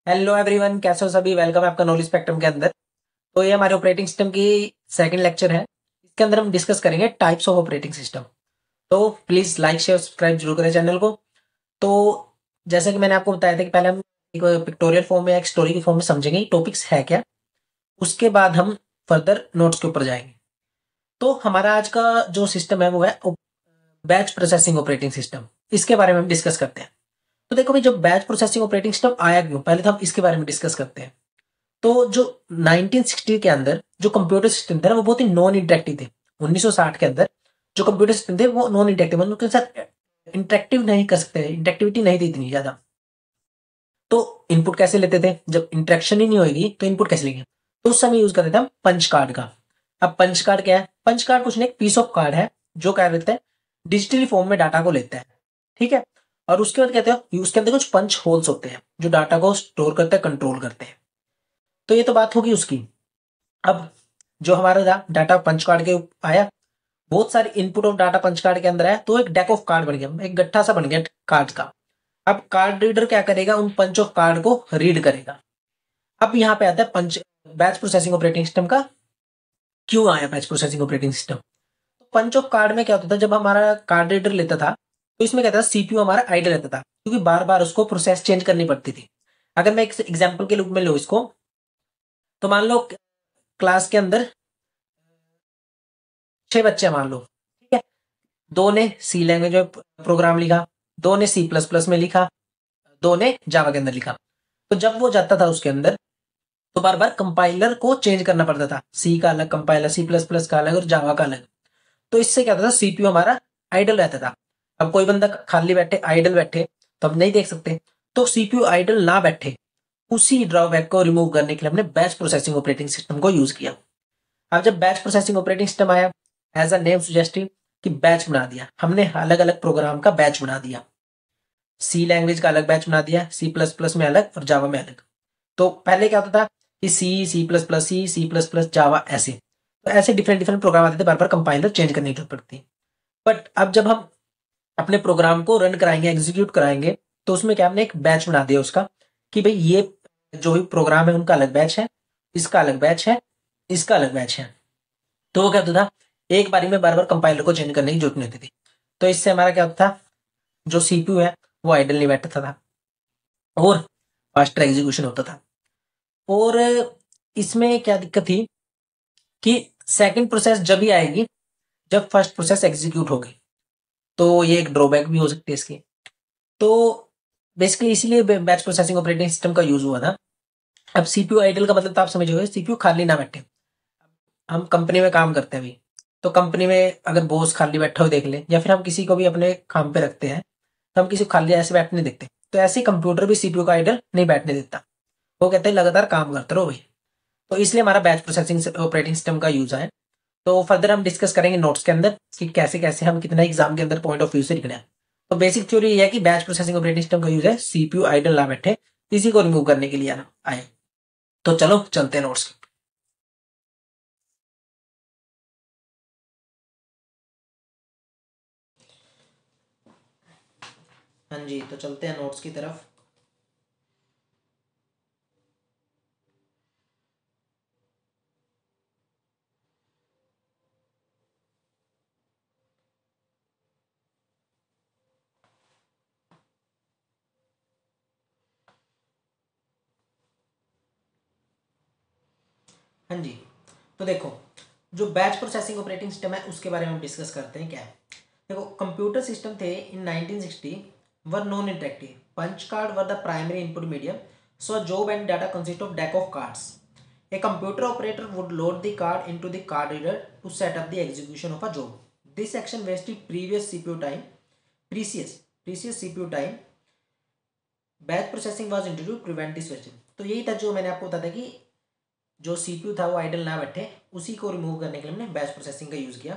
Hello everyone, कैसे हो सभी। वेलकम है आपका नॉलेज स्पेक्ट्रम के अंदर। तो ये हमारे ऑपरेटिंग सिस्टम की सेकंड लेक्चर है। इसके अंदर हम डिस्कस करेंगे टाइप्स ऑफ ऑपरेटिंग सिस्टम। तो प्लीज लाइक शेयर सब्सक्राइब जरूर करें चैनल को। तो जैसा कि मैंने आपको बताया था कि पहले हम एक पिक्टोरियल फॉर्म में एक स्टोरी की फॉर्म में समझेंगे टॉपिक्स है क्या। उसके बाद हम फर्दर नोट्स के ऊपर जाएंगे। तो हमारा आज का जो सिस्टम है वो है बैच प्रोसेसिंग ऑपरेटिंग सिस्टम। इसके बारे में हम डिस्कस करते हैं। तो देखो भाई, जब बैच प्रोसेसिंग ऑपरेटिंग सिस्टम आया क्यों, पहले तो हम इसके बारे में डिस्कस करते हैं। तो जो 1960 के अंदर जो कंप्यूटर सिस्टम थे ना वो बहुत ही नॉन इंटरेक्टिव थे। 1960 के अंदर जो कंप्यूटर सिस्टम थे वो नॉन इंटरेक्टिव, मतलब उनके साथ इंटरेक्टिव नहीं कर सकते, इंटरेक्टिविटी नहीं थी इतनी ज्यादा। तो इनपुट कैसे लेते थे, जब इंटरेक्शन ही नहीं होगी तो इनपुट कैसे लेंगे। तो उस समय यूज करते थे हम पंच कार्ड का। अब पंच कार्ड क्या है? पंच कार्ड कुछ नहीं, एक पीस ऑफ कार्ड है जो क्या करता है, डिजिटली फॉर्म में डाटा को लेता है। ठीक है। और उसके बाद कहते हैं उसके अंदर कुछ पंच होल्स होते हैं जो डाटा को स्टोर करते हैं, कंट्रोल करते हैं। तो ये तो बात होगी उसकी। अब जो हमारा डाटा पंच कार्ड के आया, बहुत सारे input of data punch card के अंदर आया, तो एक डेक ऑफ कार्ड बन गया, एक गट्ठा सा बन गया कार्ड का। अब कार्ड रीडर क्या करेगा, उन पंच ऑफ कार्ड को रीड करेगा। अब यहाँ पे आता है पंच बैच प्रोसेसिंग ऑपरेटिंग सिस्टम का। क्यों आया बैच प्रोसेसिंग ऑपरेटिंग सिस्टम? तो पंच ऑफ कार्ड में क्या होता था, जब हमारा कार्ड रीडर लेता था तो इसमें क्या था, सीपीयू हमारा आइडल रहता था क्योंकि बार बार उसको प्रोसेस चेंज करनी पड़ती थी। अगर मैं एक एग्जाम्पल के रूप में लो इसको, तो मान लो क्लास के अंदर 6 बच्चे मान लो। ठीक है। दो ने सी लैंग्वेज में प्रोग्राम लिखा, दो ने सी प्लस प्लस में लिखा, दो ने जावा के अंदर लिखा। तो जब वो जाता था उसके अंदर तो बार बार कंपाइलर को चेंज करना पड़ता था, सी का अलग कंपाइलर, सी प्लस प्लस का अलग और जावा का अलग। तो इससे क्या होता था, सीपीयू हमारा आइडल रहता था। अब कोई बंदा खाली बैठे, आइडल बैठे, तो हम नहीं देख सकते। तो सीपीयू आइडल ना बैठे, उसी ड्रॉबैक को रिमूव करने के लिए हमने बैच प्रोसेसिंग ऑपरेटिंग सिस्टम को यूज किया। अब जब बैच प्रोसेसिंग ऑपरेटिंग सिस्टम आया, एज अ नेम सुजेस्टिव कि बैच बना दिया हमने, अलग अलग प्रोग्राम का बैच बना दिया। सी लैंग्वेज का अलग बैच बना दिया, सी प्लस प्लस में अलग और जावा में अलग। तो पहले क्या होता था कि C, C plus plus, C plus plus, Java, ऐसे। तो ऐसे डिफरेंट डिफरेंट प्रोग्राम आते थे, बार बार कंपाइलर चेंज करने की जरूरत पड़ती। बट अब जब हम अपने प्रोग्राम को रन कराएंगे, एग्जीक्यूट कराएंगे, तो उसमें क्या, हमने एक बैच बना दिया उसका कि भाई ये जो भी प्रोग्राम है उनका अलग बैच है, इसका अलग बैच है, इसका अलग बैच है। तो वो क्या होता था, एक बारी में बार बार कंपाइलर को चेंज करने की जरूरत नहीं होती थी। तो इससे हमारा क्या होता था, जो सीपीयू है वो आइडल नहीं बैठता था और फास्टर एग्जीक्यूशन होता था। और इसमें क्या दिक्कत थी कि सेकंड प्रोसेस जब ही आएगी जब फर्स्ट प्रोसेस एग्जीक्यूट होगी। तो ये एक ड्रॉबैक भी हो सकती है इसकी। तो बेसिकली इसीलिए बैच प्रोसेसिंग ऑपरेटिंग सिस्टम का यूज हुआ था। अब सीपीयू आइडल का मतलब तो आप समझोगे, सीपीयू खाली ना बैठे। हम कंपनी में काम करते हैं अभी, तो कंपनी में अगर बॉस खाली बैठा हो देख ले, या फिर हम किसी को भी अपने काम पे रखते हैं, तो हम किसी को खाली ऐसे बैठने नहीं देखते। तो ऐसे ही कंप्यूटर भी सीपीयू का आइडल नहीं बैठने देता, वो कहते हैं लगातार काम करते रहो भाई। तो इसलिए हमारा बैच प्रोसेसिंग ऑपरेटिंग सिस्टम का यूज है। तो फर्दर हम डिस्कस करेंगे नोट्स के अंदर कि कैसे कैसे हम कितना एग्जाम के अंदर पॉइंट ऑफ व्यू से लिखना है। तो बेसिक थ्योरी ये है कि बैच प्रोसेसिंग ऑपरेटिंग सिस्टम का यूज है सीपीयू आइडल ना बैठे, इसी को रिमूव करने के लिए आए। तो चलो चलते हैं नोट्स। हाँ जी, तो चलते हैं नोट्स की तरफ। हाँ जी, तो देखो, जो बैच प्रोसेसिंग ऑपरेटिंग सिस्टम है उसके बारे में हम डिस्कस करते हैं क्या है। देखो, कंप्यूटर सिस्टम थे in 1960 were non interactive. Punch card were the primary input medium, so job and data consist of deck of cards. A computer operator would load the card into the card reader to set up the execution of a job. This action wasted precious CPU time. Batch processing was introduced to prevent this wasting. तो यही था जो मैंने आपको बताया था कि जो सीपीयू था वो आइडल ना बैठे, उसी को रिमूव करने के लिए हमने बैच प्रोसेसिंग का यूज किया।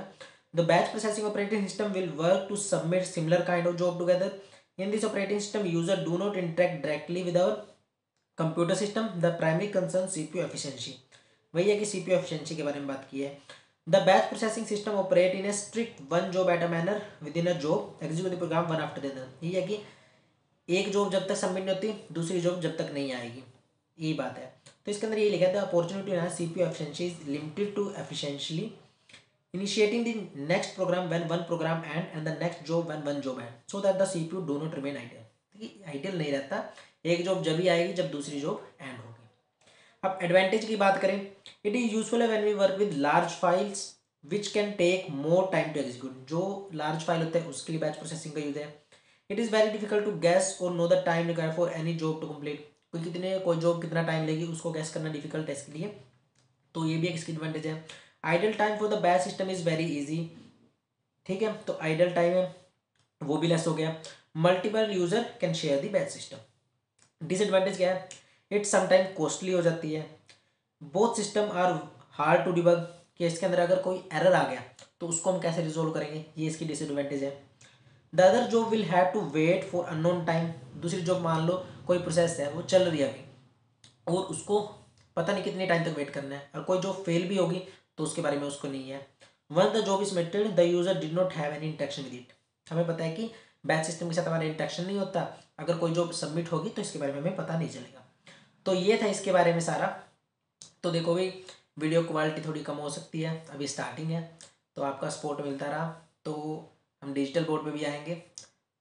The batch processing operating system will work to submit similar kind of job together. In this operating system user do not interact directly with our computer system. The primary concern CPU efficiency. वही है कि CPU efficiency के बारे में बात की है। The batch processing system operate in A strict one job at a manner with in a job execute the programme one after the other. ये है कि एक जॉब जब तक सबमिट नहीं होती दूसरी जॉब जब तक नहीं आएगी। यही बात है। तो इसके अंदर ये लिखा था अपॉर्चुनिटी ना CPU efficiency is limited to efficiently initiating the next program when one program end and the next job when one job end so that the CPU do not remain idle। Ideal नहीं रहता, एक job जब ही आएगी जब दूसरी job and होगी। अब advantage की बात करें, it is useful when we work with large files which can take more time to execute. जो लार्ज फाइल होता है उसके लिए बैच प्रोसेसिंग का यूज है। It is very difficult to guess और know the time required for any job to complete. कोई जॉब कितना टाइम लेगी उसको गैस करना डिफिकल्ट है इसके लिए, तो ये भी एक इसकी एडवांटेज है। Idle time for the batch system is very easy, ठीक है, तो आइडल टाइम है वो भी लेस हो गया। Multiple user can share the batch system. Disadvantage क्या है, इट समटाइम कॉस्टली हो जाती है। Both system are hard to debug, कि इसके अंदर अगर कोई एरर आ गया तो उसको हम कैसे रिजोल्व करेंगे, ये इसकी डिसएडवांटेज है। The other job will have to wait for unknown time. दूसरी जॉब मान लो कोई प्रोसेस है वो चल रही है अभी और उसको पता नहीं कितने टाइम तक वेट करना है, और कोई जॉब फेल भी होगी तो उसके बारे में उसको नहीं है। Once the job is submitted the user did not have any interaction with it. हमें पता है कि बैच सिस्टम के साथ हमारा इंटरेक्शन नहीं होता, अगर कोई जॉब सबमिट होगी तो इसके बारे में हमें पता नहीं चलेगा। तो ये था इसके बारे में सारा। तो देखो भाई, वीडियो क्वालिटी थोड़ी कम हो सकती है, अभी स्टार्टिंग है, तो आपका सपोर्ट मिलता रहा तो हम डिजिटल बोर्ड पे भी आएंगे।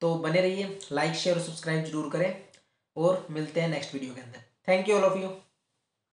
तो बने रहिए, लाइक शेयर और सब्सक्राइब जरूर करें, और मिलते हैं नेक्स्ट वीडियो के अंदर। Thank you all of you.